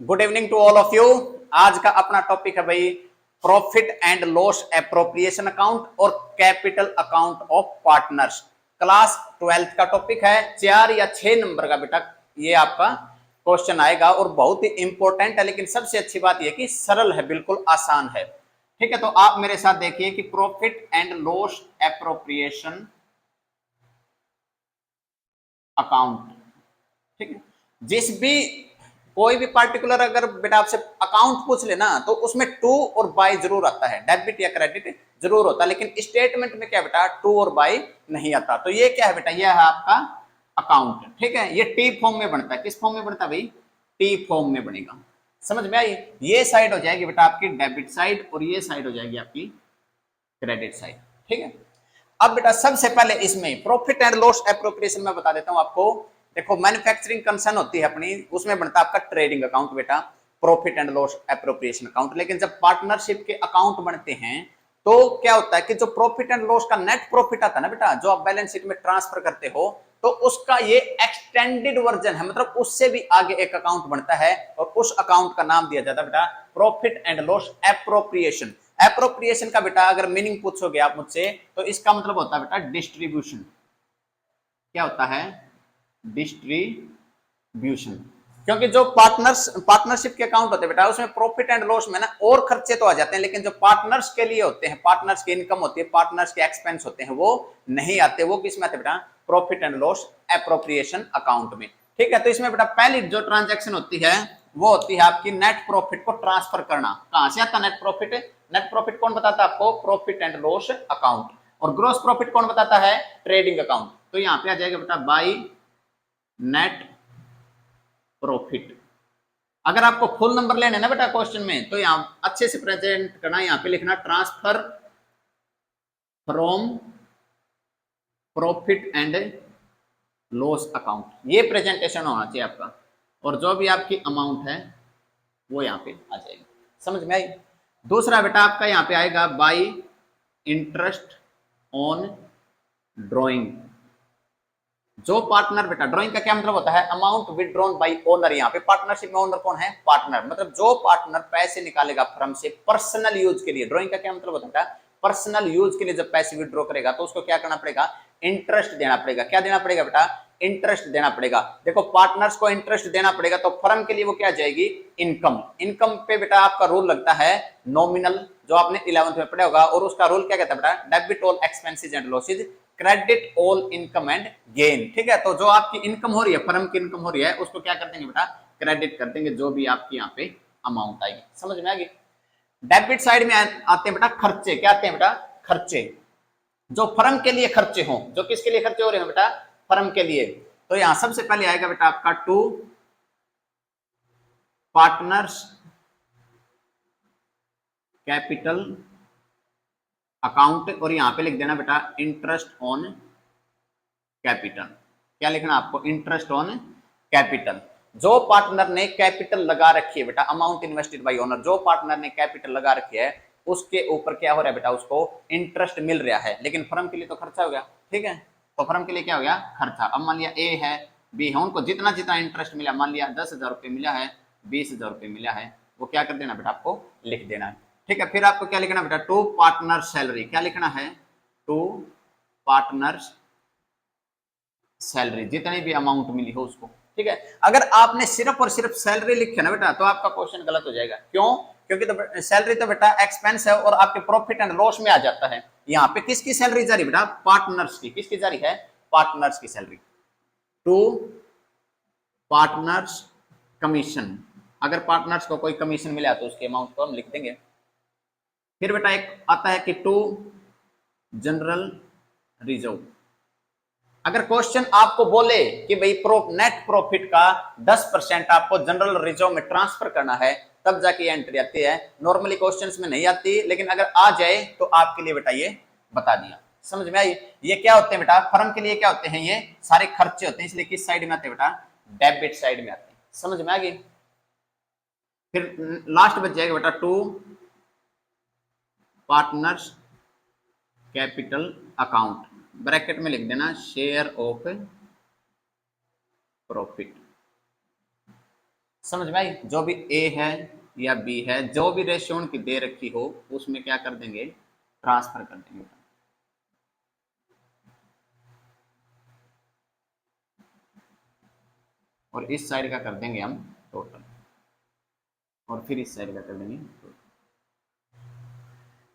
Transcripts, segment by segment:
Good evening to all of you. आज का अपना टॉपिक है भाई profit and loss appropriation account और capital account of partners. Class 12th का टॉपिक है। 4 या 6 नंबर का बेटा ये आपका क्वेश्चन आएगा और बहुत ही इंपॉर्टेंट है। लेकिन सबसे अच्छी बात यह कि सरल है, बिल्कुल आसान है। ठीक है, तो आप मेरे साथ देखिए कि profit and loss appropriation account. ठीक है, जिस भी कोई भी पार्टिकुलर अगर बेटा आपसे अकाउंट पूछ लेना तो उसमें टू और बाई जरूर आता है, डेबिट या क्रेडिट जरूर होता है। लेकिन स्टेटमेंट में क्या बेटा टू और बाई नहीं आता। तो ये क्या है बेटा, ये है आपका अकाउंट। ठीक है, ये टी फॉर्म में बनता है। किस फॉर्म में बनता है भाई? टी फॉर्म में बनेगा। समझ में आई? ये साइड हो जाएगी बेटा आपकी डेबिट साइड और ये साइड हो जाएगी आपकी क्रेडिट साइड। ठीक है, अब बेटा सबसे पहले इसमें प्रॉफिट एंड लॉस एप्रोप्रिएशन में बता देता हूं आपको। देखो, मैन्युफैक्चरिंग कंसर्न होती है अपनी, उसमें बनता है आपका ट्रेडिंग अकाउंट बेटा, profit and loss appropriation account. लेकिन जब पार्टनरशिप के अकाउंट बनते हैं तो क्या होता है कि जो प्रॉफिट एंड लॉस का नेट प्रॉफिट आता है ना बेटा, जो आप बैलेंस शीट में ट्रांसफर करते हो, तो उसका ये एक्सटेंडेड वर्जन है, मतलब उससे भी आगे एक अकाउंट बनता है और उस अकाउंट का नाम दिया जाता है बेटा profit and loss appropriation. Appropriation का बेटा अगर मीनिंग पूछोगे आप मुझसे तो इसका मतलब होता है बेटा डिस्ट्रीब्यूशन। क्या होता है? डिस्ट्रीब्यूशन। क्योंकि जो पार्टनरशिप के अकाउंट होते हैं बेटा, उसमें प्रॉफिट एंड लॉस में ना और खर्चे तो आ जाते हैं, लेकिन जो पार्टनर्स के लिए होते हैं, पार्टनर्स की इनकम होती है, पार्टनर्स के एक्सपेंस होते हैं, वो नहीं आते। वो किस में आते बेटा? Profit and loss appropriation account में। ठीक है, तो इसमें बेटा पहली जो ट्रांजेक्शन होती है वो होती है आपकी नेट प्रॉफिट को ट्रांसफर करना। कहां से आता नेट प्रॉफिट? नेट प्रॉफिट कौन बताता है आपको? Profit and loss account. और ग्रॉस प्रॉफिट कौन बताता है? Trading account. तो यहां पे आ जाएगा बेटा बाई नेट प्रॉफिट। अगर आपको फुल नंबर लेने ना बेटा क्वेश्चन में, तो यहां अच्छे से प्रेजेंट करना, यहां पे लिखना transfer from profit and loss account. ये प्रेजेंटेशन होना चाहिए आपका, और जो भी आपकी अमाउंट है वो यहां पे आ जाएगी। समझ में आई? दूसरा बेटा आपका यहां पे आएगा बाई इंटरेस्ट ऑन ड्रॉइंग। जो पार्टनर बेटा, ड्रॉइंग का क्या मतलब होता है? Amount withdrawn bye owner. यहाँ पे पार्टनरशिप में ओनर कौन है? पार्टनर। मतलब जो पार्टनर पैसे निकालेगा फर्म से पर्सनल यूज के लिए। ड्रॉइंग का क्या मतलब होता है? पर्सनल यूज के लिए जब पैसे विड्रॉ करेगा तो उसको क्या करना पड़ेगा? इंटरेस्ट देना पड़ेगा। क्या देना पड़ेगा बेटा? इंटरेस्ट देना पड़ेगा। देखो, पार्टनर्स को इंटरेस्ट देना पड़ेगा तो फर्म के लिए वो क्या जाएगी? इनकम। इनकम पे बेटा आपका रूल लगता है नॉमिनल, जो आपने 11th में पढ़ा होगा। और उसका रूल क्या कहता है बेटा? Debit all expenses and losses, credit all income and gain. ठीक है, तो जो आपकी इनकम हो रही है, फर्म की इनकम हो रही है, उसको क्या कर देंगे बेटा? क्रेडिट कर देंगे, जो भी आपकी यहाँ पे अमाउंट आएगी। समझ में आ गई? डेबिट साइड में आते हैं बेटा खर्चे। क्या आते हैं बेटा? खर्चे। जो फर्म के लिए खर्चे हों। जो किसके लिए खर्चे हो रहे हैं बेटा? फर्म के लिए। तो यहां सबसे पहले आएगा बेटा आपका टू पार्टनर्स कैपिटल अकाउंट, और यहां पे लिख देना बेटा इंटरेस्ट ऑन कैपिटल। क्या लिखना आपको? Interest on capital. जो पार्टनर ने कैपिटल लगा रखी है बेटा, अमाउंट इन्वेस्टेड बाय ओनर, जो पार्टनर ने कैपिटल लगा रखी है उसके ऊपर क्या हो रहा है बेटा? उसको इंटरेस्ट मिल रहा है। लेकिन फर्म के लिए तो खर्चा हो गया। ठीक है, तो फर्म के लिए क्या हो गया? खर्चा। अब मान लिया ए है, बी है, उनको जितना जितना इंटरेस्ट मिला, मान लिया 10,000 रुपये मिला है, 20,000 रुपये मिला है, वो क्या कर देना बेटा? आपको लिख देना है। ठीक है, फिर आपको क्या लिखना बेटा? To partner salary. क्या लिखना है? टू पार्टनर्स सैलरी, जितनी भी अमाउंट मिली हो उसको। ठीक है, अगर आपने सिर्फ और सिर्फ सैलरी लिखे ना बेटा तो आपका क्वेश्चन गलत हो जाएगा। क्यों? क्योंकि तो सैलरी तो बेटा एक्सपेंस है और आपके प्रॉफिट एंड लॉस में आ जाता है। यहाँ पे किसकी सैलरी जा रही बेटा? पार्टनर्स की। किसकी जा रही है? पार्टनर्स की सैलरी। To partners commission. अगर पार्टनर्स को कोई कमीशन मिला तो उसके अमाउंट को हम लिख देंगे। फिर बेटा एक आता है कि टू जनरल रिजर्व। अगर क्वेश्चन आपको बोले कि भाई नेट प्रॉफिट का 10% आपको जनरल रिजर्व में ट्रांसफर करना है, तब जाके एंट्री आती है। नॉर्मली क्वेश्चंस में नहीं आती, लेकिन अगर आ जाए तो आपके लिए बेटा ये बता दिया। समझ में आई? ये क्या होते हैं बेटा? फर्म के लिए क्या होते हैं? ये सारे खर्चे होते हैं, इसलिए किस साइड में आते हैं बेटा? डेबिट साइड में आते हैं। समझ में आ गई? फिर लास्ट बच जाएगा बेटा to partners capital account. Bracket में लिख देना शेयर ऑफ प्रॉफिट। समझ में आई? जो भी ए है या बी है, जो भी रेशियो उनकी दे रखी हो उसमें क्या कर देंगे, ट्रांसफर कर देंगे। और इस साइड का कर देंगे हम टोटल, और फिर इस साइड का कर देंगे टोटल।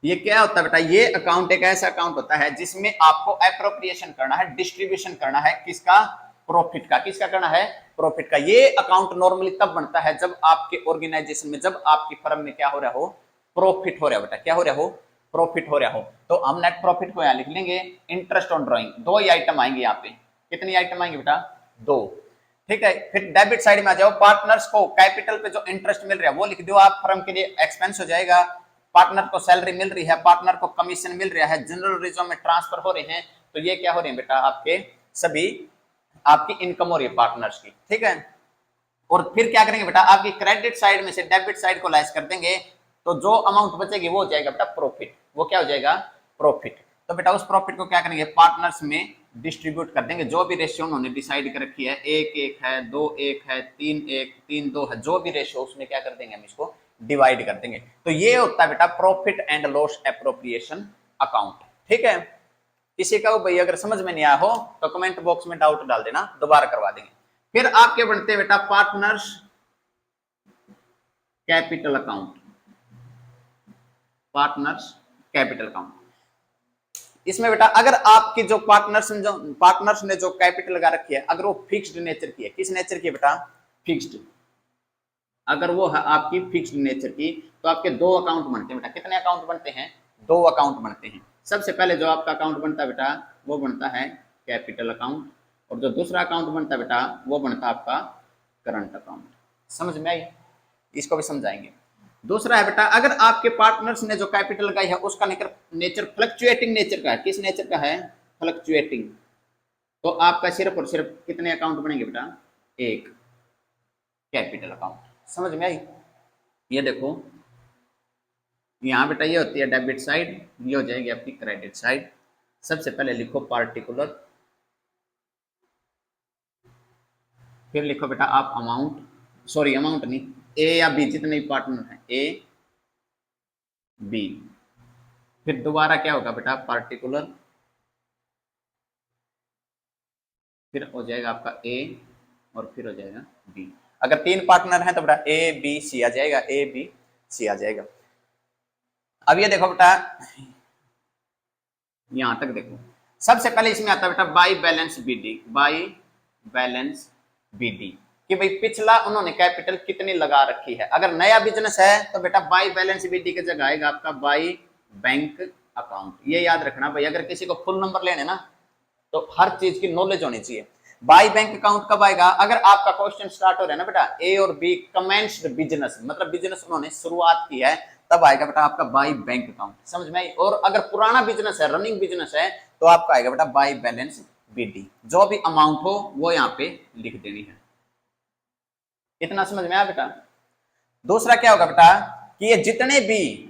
ये क्या होता है बेटा, ये अकाउंट एक ऐसा अकाउंट होता है जिसमें आपको एप्रोप्रिएशन करना है, डिस्ट्रीब्यूशन करना है, किसका, प्रॉफिट का। किसका करना है, प्रॉफिट का। ये अकाउंट नॉर्मली तब बनता है जब आपके ऑर्गेनाइजेशन में, जब आपकी फर्म में क्या हो रहा हो, प्रॉफिट हो रहा हो बेटा, क्या हो रहा हो, प्रॉफिट हो रहा हो। तो हम नेट प्रॉफिट को यहां लिख लेंगे, इंटरेस्ट ऑन ड्रॉइंग। दो ही आइटम आएंगे यहाँ पे, कितनी आइटम आएंगे बेटा, दो। ठीक है, फिर डेबिट साइड में आ जाओ, पार्टनर्स को कैपिटल पे जो इंटरेस्ट मिल रहा है वो लिख दो आप, फर्म के लिए एक्सपेंस हो जाएगा। पार्टनर को सैलरी मिल रही है, पार्टनर को कमीशन मिल रहा है, जनरल रिजर्व में ट्रांसफर हो रहे हैं, तो ये क्या हो रहे हैं बेटा, आपके सभी आपकी इनकम हो रही है पार्टनर्स की। ठीक है, और फिर क्या करेंगे बेटा, आपकी क्रेडिट साइड में से डेबिट साइड को लेस कर देंगे, तो जो अमाउंट बचेगी वो हो जाएगा बेटा प्रॉफिट। वो क्या हो जाएगा, प्रॉफिट। तो बेटा उस प्रॉफिट को क्या करेंगे, पार्टनर्स में डिस्ट्रीब्यूट कर देंगे। जो भी रेशियो उन्होंने डिसाइड कर रखी है, 1-1 है, 2-1 है, 3-1, 3-2 है, जो भी रेशियो उसमें क्या कर देंगे, हम इसको डिवाइड कर देंगे। तो ये होता है बेटा profit and loss appropriation account. ठीक है, किसी का भाई अगर समझ में नहीं आया हो तो कमेंट बॉक्स में डाउट डाल देना, दोबारा करवा देंगे। फिर आपके बनते हैं बेटा partners capital account. Partners capital account, इसमें बेटा अगर आपके जो पार्टनर्स ने जो कैपिटल लगा रखी है, अगर वो फिक्स्ड नेचर की है, किस नेचर की है बेटा, फिक्स्ड। अगर वो है आपकी फिक्स्ड नेचर की, तो आपके दो अकाउंट बनते हैं बेटा। कितने अकाउंट बनते हैं, दो अकाउंट बनते हैं। सबसे पहले जो आपका अकाउंट बनता है बेटा, वो बनता है कैपिटल अकाउंट, और जो दूसरा अकाउंट बनता है बेटा, वो बनता है आपका करंट अकाउंट। समझ में आई? इसको भी समझाएंगे। दूसरा है बेटा, अगर आपके पार्टनर्स ने जो कैपिटल लगाई है उसका नेचर फ्लक्चुएटिंग नेचर का है। किस नेचर का है, फ्लक्चुएटिंग। तो आपका सिर्फ और सिर्फ कितने अकाउंट बनेंगे बेटा, एक कैपिटल अकाउंट। समझ में आई? ये देखो यहां बेटा ये होती है डेबिट साइड, ये हो जाएगी आपकी क्रेडिट साइड। सबसे पहले लिखो पार्टिकुलर, फिर लिखो बेटा आप अमाउंट, सॉरी अमाउंट नहीं, ए या बी जितने भी पार्टनर हैं, ए बी। फिर दोबारा क्या होगा बेटा, पार्टिकुलर, फिर हो जाएगा आपका ए, और फिर हो जाएगा बी। अगर तीन पार्टनर हैं तो बेटा ए बी सी आ जाएगा, ए बी सी आ जाएगा। अब ये देखो बेटा, यहां तक देखो, सबसे पहले इसमें आता है बेटा by balance BD. By balance BD कि भाई पिछला उन्होंने कैपिटल कितनी लगा रखी है। अगर नया बिजनेस है तो बेटा बाई बैलेंस बीडी की जगह आएगा आपका बाई बैंक अकाउंट। ये याद रखना भाई, अगर किसी को फुल नंबर लेने ना तो हर चीज की नॉलेज होनी चाहिए। बाई बैंक अकाउंट कब आएगा, अगर आपका क्वेश्चन स्टार्ट हो रहा है ना बेटा, ए और बी कमेंस्ड बिजनेस, मतलब बिजनेस उन्होंने शुरुआत की है, तब आएगा बेटा आपका बाई बैंक अकाउंट। समझ में आई? और अगर पुराना बिजनेस है, रनिंग बिजनेस है, तो आपका आएगा बेटा बाई बैलेंस बीडी। जो भी अमाउंट हो वो यहाँ पे लिख देनी है। इतना समझ में आया बेटा? दूसरा क्या होगा बेटा, कि ये जितने भी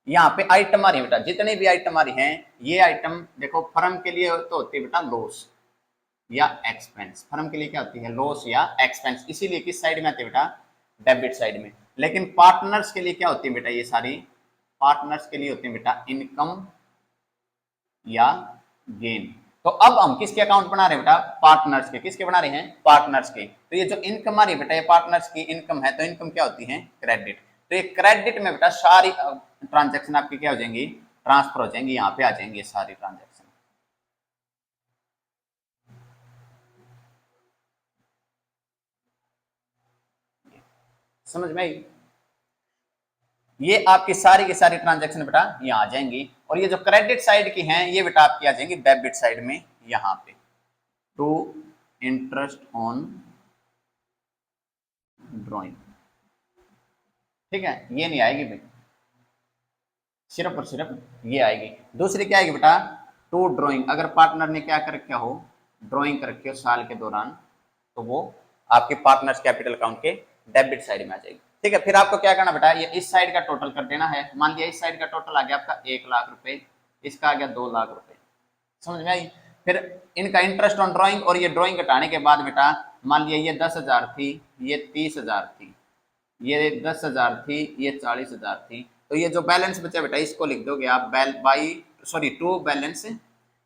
यहाँ पे आइटम आ रही है बेटा, जितने भी आइटम आ रही हैं, ये आइटम देखो फर्म के लिए तो होती है बेटा लॉस या एक्सपेंस। फर्म के लिए क्या होती है, लॉस या एक्सपेंस। इसीलिए किस साइड में आती है बेटा, डेबिट साइड में। लेकिन पार्टनर्स के लिए क्या होती है बेटा, ये सारी पार्टनर्स के लिए होती है बेटा इनकम या गेन। तो अब हम किसके अकाउंट बना रहे हैं बेटा, पार्टनर्स के। किसके बना रहे हैं, पार्टनर्स के। तो ये जो इनकम आ रही है बेटा, ये पार्टनर्स की इनकम है, तो इनकम क्या होती है, क्रेडिट। तो ये क्रेडिट में बेटा सारी ट्रांजैक्शन आपकी क्या हो जाएंगी, ट्रांसफर हो जाएंगी, यहाँ पे आ जाएंगी सारी ट्रांजैक्शन। समझ में आई? ये आपकी सारी की सारी ट्रांजैक्शन बेटा यहाँ आ जाएंगी। और ये जो क्रेडिट साइड की हैं, ये बेटा आपकी आ जाएंगी डेबिट साइड में, यहाँ पे टू इंटरेस्ट ऑन ड्रॉइंग। ठीक है, ये नहीं आएगी भाई, सिर्फ और सिर्फ ये आएगी। दूसरी क्या आएगी बेटा, टू ड्रॉइंग। अगर पार्टनर ने क्या कर रखा हो, ड्रॉइंग कर रखी हो साल के दौरान, तो वो आपके पार्टनर्स कैपिटल अकाउंट के डेबिट साइड में आ जाएगी। ठीक है, फिर आपको क्या करना बेटा, ये इस साइड का टोटल कर देना है। मान लिया इस साइड का टोटल आ गया आपका 1 लाख रुपए, इसका आ गया 2 लाख रुपए। समझ में आई? फिर इनका इंटरेस्ट ऑन ड्रॉइंग, और ये ड्रॉइंग घटाने के बाद बेटा मान लिया ये 10,000 थी, ये 30,000 थी, ये 10,000 थी, ये 40,000 थी, तो ये जो बैलेंस बचा बेटा इसको लिख दोगे आप टू बैलेंस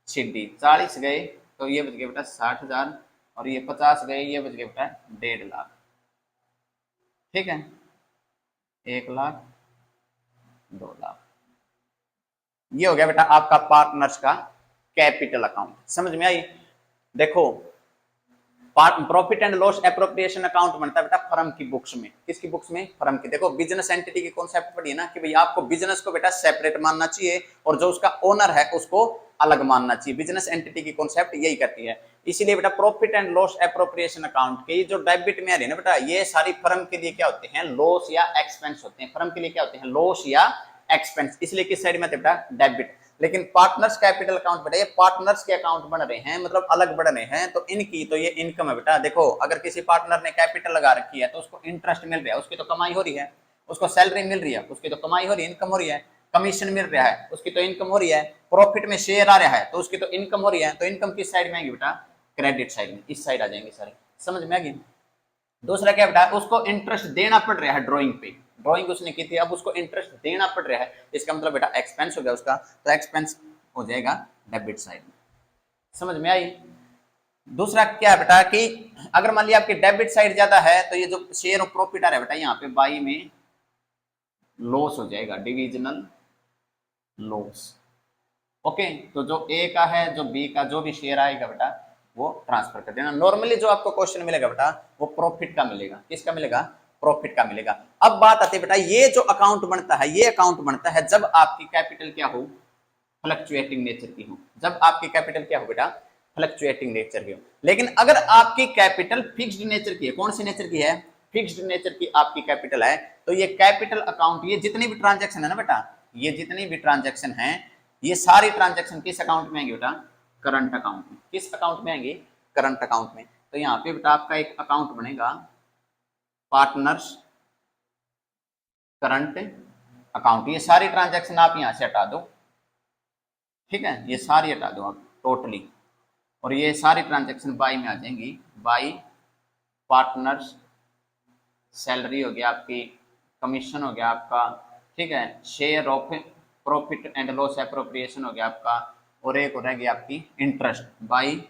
शीट डी। 40 गए तो ये बच गया बेटा 60,000, और ये 50 गए, ये बच गया बेटा 1.5 लाख। ठीक है, 1 लाख, 2 लाख, ये हो गया बेटा आपका पार्टनर्स का कैपिटल अकाउंट। समझ में आई? देखो profit and loss appropriation account बनता है बेटा फर्म की बुक्स में। किसकी बुक्स में? फर्म की। देखो बिजनेस एंटिटी की कॉन्सेप्ट पढ़ी है ना कि भाई आपको बिजनेस को बेटा सेपरेट मानना चाहिए और जो उसका ओनर है उसको अलग मानना चाहिए। बिजनेस एंटिटी की कॉन्सेप्ट यही करती है। इसीलिए बेटा profit and loss appropriation account के जो डेबिट में आ रही है ना बेटा, ये सारी फर्म के लिए क्या होते हैं? लॉस या एक्सपेंस होते हैं। फर्म के लिए क्या होते हैं? लॉस या एक्सपेंस। इसलिए किस साइड में बेटा? डेबिट। लेकिन पार्टनर्स कैपिटल अकाउंट बेटा ये पार्टनर्स के अकाउंट बन रहे हैं, मतलब अलग बन रहे हैं, तो इनकी तो ये इनकम है बेटा। देखो अगर किसी पार्टनर ने कैपिटल लगा रखी है तो उसको इंटरेस्ट मिल रहा है, उसकी तो कमाई हो रही है। उसको सैलरी मिल रही है, उसकी तो कमाई हो रही है, इनकम हो रही है। कमीशन मिल रहा है, उसकी तो इनकम हो रही है। प्रॉफिट में शेयर आ रहा है तो उसकी तो इनकम हो रही है। तो इनकम किस साइड में आएगी बेटा? क्रेडिट साइड में। इस साइड आ जाएंगे सारे। समझ में आ गई? दूसरा क्या बेटा? उसको इंटरेस्ट देना पड़ रहा है ड्रॉइंग पे। ड्रॉइंग उसने की थी, अब उसको इंटरेस्ट देना पड़ रहा है, इसका मतलब बेटा एक्सपेंस हो गया उसका, तो एक्सपेंस हो जाएगा डेबिट साइड में। समझ में आई? दूसरा क्या है बेटा कि अगर मान लिया आपकी डेबिट साइड ज्यादा है तो ये जो शेयर ऑफ प्रॉफिट आ रहा है बेटा यहाँ पे बाई में लॉस हो जाएगा, डिविजनल लॉस। ओके, तो जो ए का है, जो बी का जो भी शेयर आएगा बेटा वो ट्रांसफर कर देना। नॉर्मली जो आपको क्वेश्चन मिलेगा बेटा वो प्रॉफिट का मिलेगा। किसका मिलेगा? प्रॉफिट का मिलेगा। अब बात आती है बेटा ये जो अकाउंट बनता है, ये अकाउंट बनता है जब आपकी कैपिटल क्या हो? फ्लक्चुएटिंग नेचर की हो। जब आपकी कैपिटल क्या हो बेटा? फ्लक्चुएटिंग नेचर की हो। लेकिन अगर आपकी कैपिटल फिक्स्ड नेचर की है, कौन सी नेचर की है? फिक्स्ड नेचर की आपकी कैपिटल है, तो ये कैपिटल अकाउंट, ये जितनी भी ट्रांजैक्शन है ना बेटा, ये जितनी भी ट्रांजैक्शन है, ये सारी ट्रांजैक्शन किस अकाउंट में आएंगे बेटा? करंट अकाउंट में। किस अकाउंट में आएंगे? करंट अकाउंट में। तो यहाँ पे बेटा आपका एक अकाउंट बनेगा पार्टनर्स करंट अकाउंट। ये सारी ट्रांजैक्शन आप यहां से हटा दो। ठीक है, ये सारी हटा दो आप टोटली, और ये सारी ट्रांजैक्शन बाई में आ जाएंगी। बाई पार्टनर्स, सैलरी हो गया आपकी, कमीशन हो गया आपका, ठीक है, share of profit and loss appropriation हो गया आपका, और एक हो रहेगी आपकी interest, by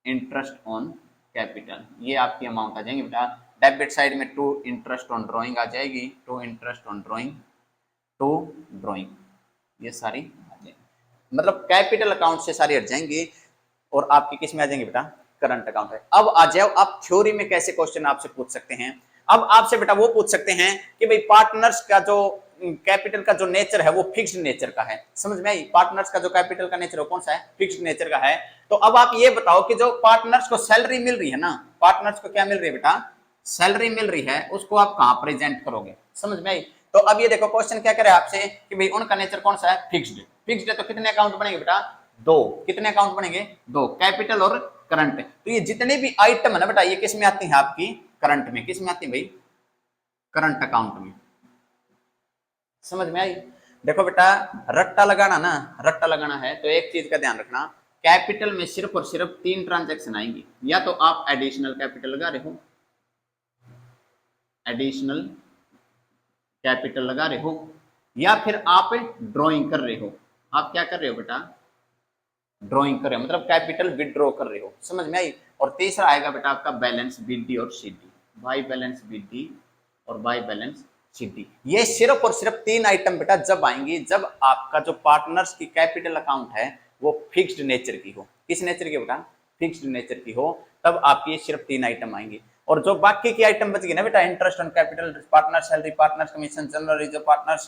interest on capital. ये आपकी अमाउंट आ जाएंगी बेटा। डेबिट साइड में टू इंटरेस्ट ऑन ड्रॉइंग आ जाएगी, to interest on drawing, to drawing, ये सारी आ जाएंगी। मतलब कैपिटल अकाउंट से सारी हट जाएंगी और आपकी किस में आ जाएंगे बेटा? करंट अकाउंट है। अब आ जाओ आप थ्योरी में कैसे क्वेश्चन आपसे पूछ सकते हैं। अब आपसे बेटा वो पूछ सकते हैं कि भाई पार्टनर्स का जो कैपिटल का जो नेचर है वो फिक्स्ड नेचर का है। समझ में आई? पार्टनर्स का जो कैपिटल का नेचर है कौन सा है? फिक्स्ड नेचर का है। तो अब आप ये बताओ कि जो पार्टनर्स को सैलरी मिल रही है ना, पार्टनर्स को क्या मिल रही है बेटा? सैलरी मिल रही है, उसको आप कहां प्रेजेंट करोगे? समझ में आई? तो अब ये देखो क्वेश्चन क्या करे आपसे कि भाई उनका नेचर कौन सा है? फिक्स्ड। फिक्स्ड है तो कितने अकाउंट बनेंगे बेटा? 2। कितने अकाउंट बनेंगे? 2, कैपिटल और करंट। तो ये जितने भी आइटम है ना बेटा ये किस में आती है? आपकी करंट में। किस में आती है भाई? करंट अकाउंट में। समझ में आई? देखो बेटा रट्टा लगाना ना, रट्टा लगाना है तो एक चीज का ध्यान रखना, कैपिटल में सिर्फ और सिर्फ 3 ट्रांजैक्शन आएंगी। या तो आप एडिशनल कैपिटल लगा रहे हो, एडिशनल कैपिटल लगा रहे हो, या फिर आप ड्रॉइंग कर रहे हो। आप क्या कर रहे हो बेटा? ड्रॉइंग कर रहे हो, मतलब कैपिटल विड्रॉ कर रहे हो। समझ में आई? और तीसरा आएगा बेटा आपका बैलेंस बीडी और सीडी, बाय बैलेंस बीडी और बाय बैलेंस सीडी। ये सिर्फ और सिर्फ 3 आइटम बेटा जब आएंगी जब आपका जो पार्टनर्स की कैपिटल अकाउंट है वो फिक्स्ड नेचर की हो। किस नेचर की बेटा? फिक्स्ड नेचर की हो, तब आपकी ये सिर्फ 3 आइटम आएंगी। और जो बाकी की आइटम बच गई ना बेटा, interest on capital, partner salary, partner commission, general reserve, partners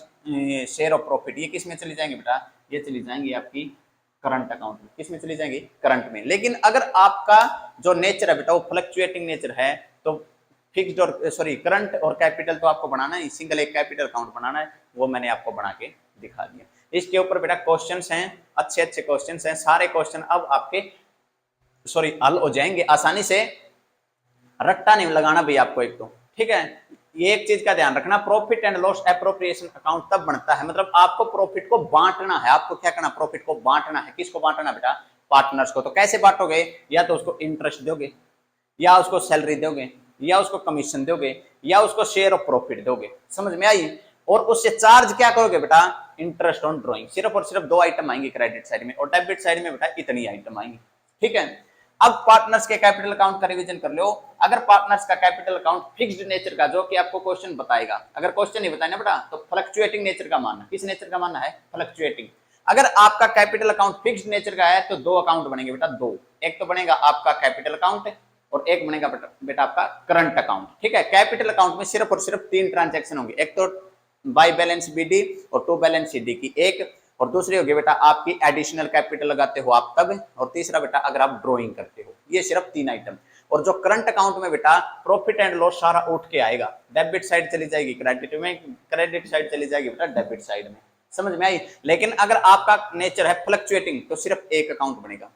share of profit, ये किस में चली जाएंगे बेटा? ये चली जाएंगी आपकी करंट अकाउंट में। किस में चली जाएंगी? करंट में। लेकिन अगर आपका जो नेचर है बेटा वो फ्लक्चुएटिंग नेचर है तो फिक्स्ड और करंट और कैपिटल तो आपको बनाना है, सिंगल एक कैपिटल अकाउंट बनाना है, वो मैंने आपको बना के दिखा दिया। इसके ऊपर बेटा क्वेश्चंस हैं, अच्छे अच्छे क्वेश्चंस हैं, सारे क्वेश्चन अब आपके हल हो जाएंगे आसानी से। रट्टा नहीं लगाना भाई आपको एक तो, ठीक है। ये एक चीज का ध्यान रखना, profit and loss appropriation account तब बनता है, मतलब आपको प्रॉफिट को बांटना है। आपको क्या करना? प्रॉफिट को बांटना है। किसको बांटना बेटा? पार्टनर्स को। तो कैसे बांटोगे? या तो उसको इंटरेस्ट दोगे, या उसको सैलरी दोगे, या उसको कमीशन दोगे, या उसको शेयर ऑफ प्रॉफिट दोगे। समझ में आई? और उससे चार्ज क्या करोगे बेटा? Interest on drawing. सिर्फ और सिर्फ 2 आइटम आएंगे क्रेडिट साइड में, और डेबिट साइड में बेटा इतनी आइटम आएंगी। ठीक है, अब पार्टनर्स के कैपिटल अकाउंट का रिवीजन कर लो। अगर पार्टनर्स का कैपिटल अकाउंट फिक्स्ड नेचर का, जो कि आपको क्वेश्चन बताएगा, अगर क्वेश्चन नहीं बताया ना बेटा तो फ्लक्चुएटिंग नेचर का मानना। किस नेचर का मानना है? फ्लक्चुएटिंग। अगर आपका कैपिटल अकाउंट फिक्स्ड नेचर का है तो 2 अकाउंट बनेंगे बेटा, 2। एक तो बनेगा आपका कैपिटल अकाउंट और एक बनेगा बेटा आपका करंट अकाउंट। ठीक है, कैपिटल अकाउंट में सिर्फ और सिर्फ 3 ट्रांजैक्शन होंगे, एक तो बाय बैलेंस बीडी और टू बैलेंस सीडी की एक, और दूसरी होगी बेटा आपकी एडिशनल कैपिटल लगाते हो आप तब, और तीसरा बेटा अगर आप ड्रॉइंग करते हो। ये सिर्फ 3 आइटम। और जो करंट अकाउंट में बेटा प्रॉफिट एंड लॉस सारा उठ के आएगा, डेबिट साइड चली जाएगी क्रेडिट में, क्रेडिट साइड चली जाएगी बेटा डेबिट साइड में। समझ में आई? लेकिन अगर आपका नेचर है फ्लक्चुएटिंग तो सिर्फ एक अकाउंट बनेगा,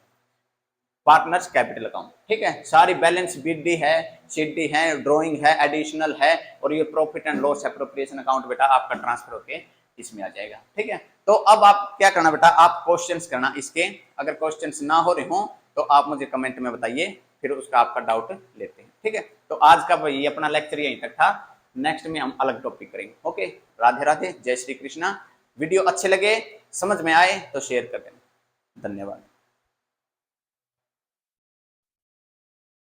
पार्टनर्स कैपिटल अकाउंट। ठीक है, सारी बैलेंस बीडी है, सीडी है, ड्राइंग है, एडिशनल है, और ये profit and loss appropriation account बेटा आपका ट्रांसफर होके इसमें आ जाएगा। ठीक है, तो अब आप क्या करना बेटा, आप क्वेश्चंस करना इसके। अगर क्वेश्चंस ना हो रहे हो तो आप मुझे कमेंट में बताइए, फिर उसका आपका डाउट लेते हैं। ठीक है, तो आज का ये अपना लेक्चर यहीं तक था। नेक्स्ट में हम अलग टॉपिक करेंगे। ओके, राधे राधे, जय श्री कृष्णा। वीडियो अच्छे लगे, समझ में आए तो शेयर कर देना। धन्यवाद।